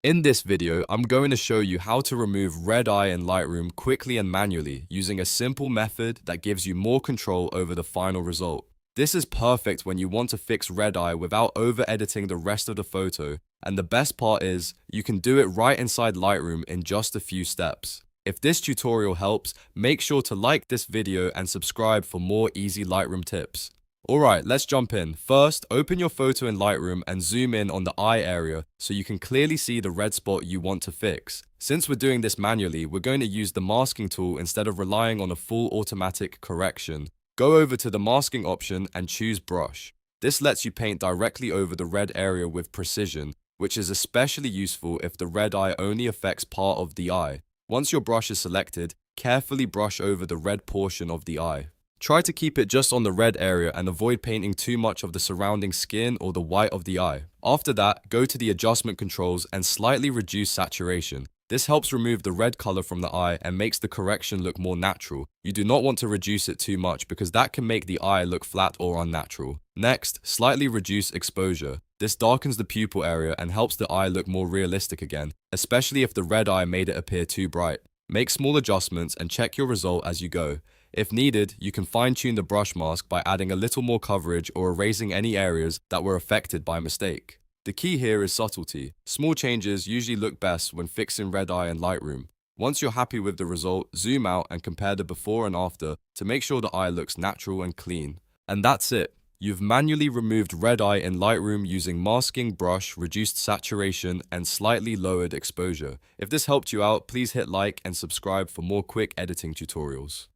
In this video, I'm going to show you how to remove red eye in Lightroom quickly and manually using a simple method that gives you more control over the final result. This is perfect when you want to fix red eye without over-editing the rest of the photo, and the best part is, you can do it right inside Lightroom in just a few steps. If this tutorial helps, make sure to like this video and subscribe for more easy Lightroom tips. Alright, let's jump in. First, open your photo in Lightroom and zoom in on the eye area so you can clearly see the red spot you want to fix. Since we're doing this manually, we're going to use the masking tool instead of relying on a full automatic correction. Go over to the masking option and choose brush. This lets you paint directly over the red area with precision, which is especially useful if the red eye only affects part of the eye. Once your brush is selected, carefully brush over the red portion of the eye. Try to keep it just on the red area and avoid painting too much of the surrounding skin or the white of the eye. After that, go to the adjustment controls and slightly reduce saturation. This helps remove the red color from the eye and makes the correction look more natural. You do not want to reduce it too much because that can make the eye look flat or unnatural. Next, slightly reduce exposure. This darkens the pupil area and helps the eye look more realistic again, especially if the red eye made it appear too bright. Make small adjustments and check your result as you go. If needed, you can fine-tune the brush mask by adding a little more coverage or erasing any areas that were affected by mistake. The key here is subtlety. Small changes usually look best when fixing red eye in Lightroom. Once you're happy with the result, zoom out and compare the before and after to make sure the eye looks natural and clean. And that's it. You've manually removed red eye in Lightroom using masking brush, reduced saturation, and slightly lowered exposure. If this helped you out, please hit like and subscribe for more quick editing tutorials.